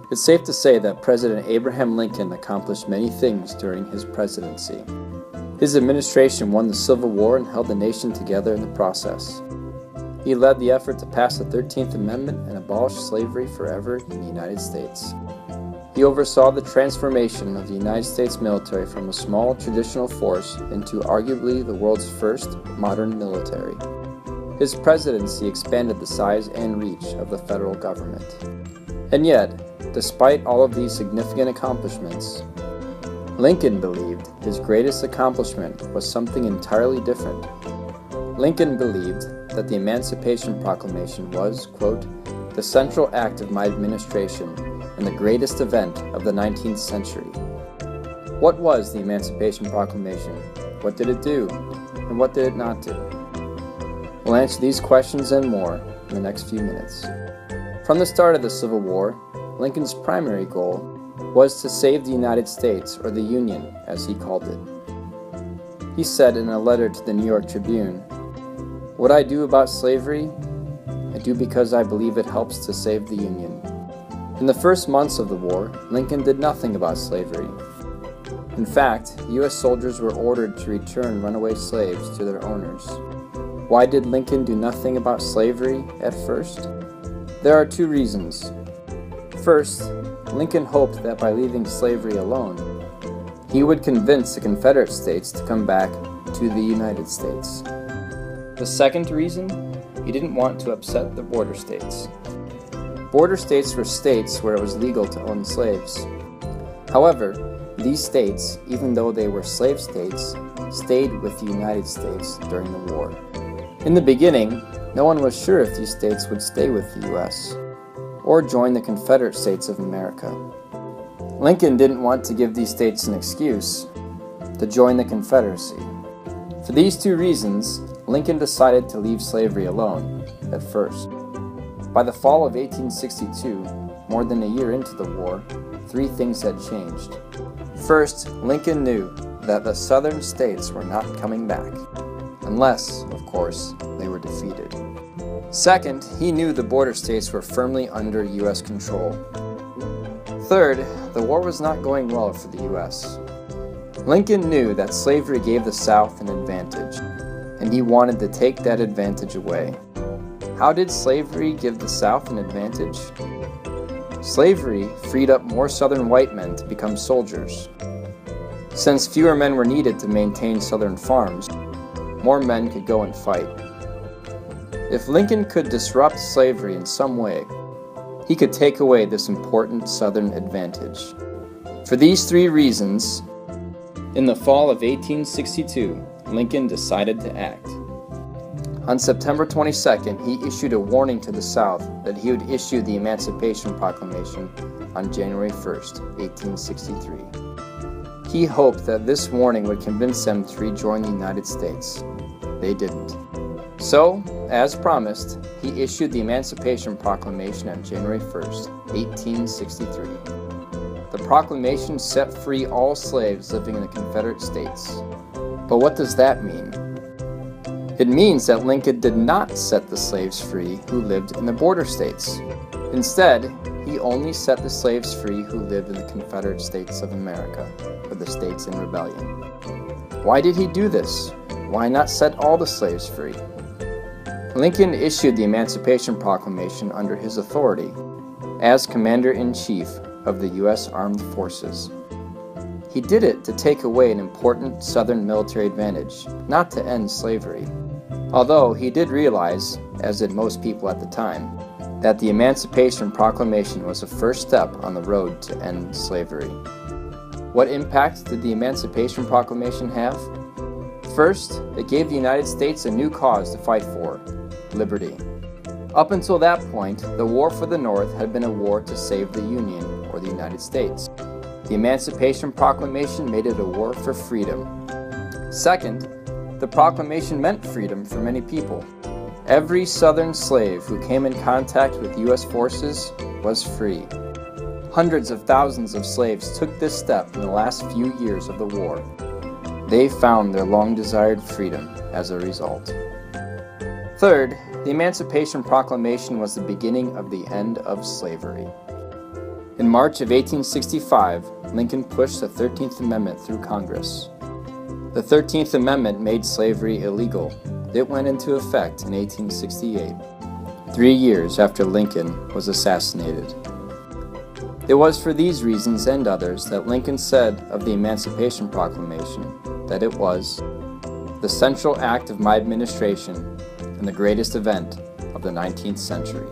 It's safe to say that President Abraham Lincoln accomplished many things during his presidency. His administration won the Civil War and held the nation together in the process. He led the effort to pass the 13th Amendment and abolish slavery forever in the United States. He oversaw the transformation of the United States military from a small traditional force into arguably the world's first modern military. His presidency expanded the size and reach of the federal government. And yet, despite all of these significant accomplishments, Lincoln believed his greatest accomplishment was something entirely different. Lincoln believed that the Emancipation Proclamation was, quote, the central act of my administration and the greatest event of the 19th century. What was the Emancipation Proclamation? What did it do? And what did it not do? We'll answer these questions and more in the next few minutes. From the start of the Civil War, Lincoln's primary goal was to save the United States, or the Union, as he called it. He said in a letter to the New York Tribune, "What I do about slavery, I do because I believe it helps to save the Union." In the first months of the war, Lincoln did nothing about slavery. In fact, U.S. soldiers were ordered to return runaway slaves to their owners. Why did Lincoln do nothing about slavery at first? There are two reasons. First, Lincoln hoped that by leaving slavery alone, he would convince the Confederate States to come back to the United States. The second reason, he didn't want to upset the border states. Border states were states where it was legal to own slaves. However, these states, even though they were slave states, stayed with the United States during the war. In the beginning, no one was sure if these states would stay with the U.S. or join the Confederate States of America. Lincoln didn't want to give these states an excuse to join the Confederacy. For these two reasons, Lincoln decided to leave slavery alone at first. By the fall of 1862, more than a year into the war, three things had changed. First, Lincoln knew that the southern states were not coming back, unless, of course, they were defeated. Second, he knew the border states were firmly under U.S. control. Third, the war was not going well for the U.S. Lincoln knew that slavery gave the South an advantage, and he wanted to take that advantage away. How did slavery give the South an advantage? Slavery freed up more Southern white men to become soldiers. Since fewer men were needed to maintain Southern farms, more men could go and fight. If Lincoln could disrupt slavery in some way, he could take away this important Southern advantage. For these three reasons, in the fall of 1862, Lincoln decided to act. On September 22nd, he issued a warning to the South that he would issue the Emancipation Proclamation on January 1st, 1863. He hoped that this warning would convince them to rejoin the United States. They didn't. So, as promised, he issued the Emancipation Proclamation on January 1st, 1863. The proclamation set free all slaves living in the Confederate States. But what does that mean? It means that Lincoln did not set the slaves free who lived in the border states. Instead, he only set the slaves free who lived in the Confederate States of America, or the states in rebellion. Why did he do this? Why not set all the slaves free? Lincoln issued the Emancipation Proclamation under his authority as Commander-in-Chief of the U.S. Armed Forces. He did it to take away an important Southern military advantage, not to end slavery. Although he did realize, as did most people at the time, that the Emancipation Proclamation was a first step on the road to end slavery. What impact did the Emancipation Proclamation have? First, it gave the United States a new cause to fight for: liberty. Up until that point, the war for the North had been a war to save the Union, or the United States. The Emancipation Proclamation made it a war for freedom. Second, the proclamation meant freedom for many people. Every Southern slave who came in contact with U.S. forces was free. Hundreds of thousands of slaves took this step in the last few years of the war. They found their long-desired freedom as a result. Third, the Emancipation Proclamation was the beginning of the end of slavery. In March of 1865, Lincoln pushed the 13th Amendment through Congress. The 13th Amendment made slavery illegal. It went into effect in 1868, 3 years after Lincoln was assassinated. It was for these reasons and others that Lincoln said of the Emancipation Proclamation that it was the central act of my administration and the greatest event of the 19th century.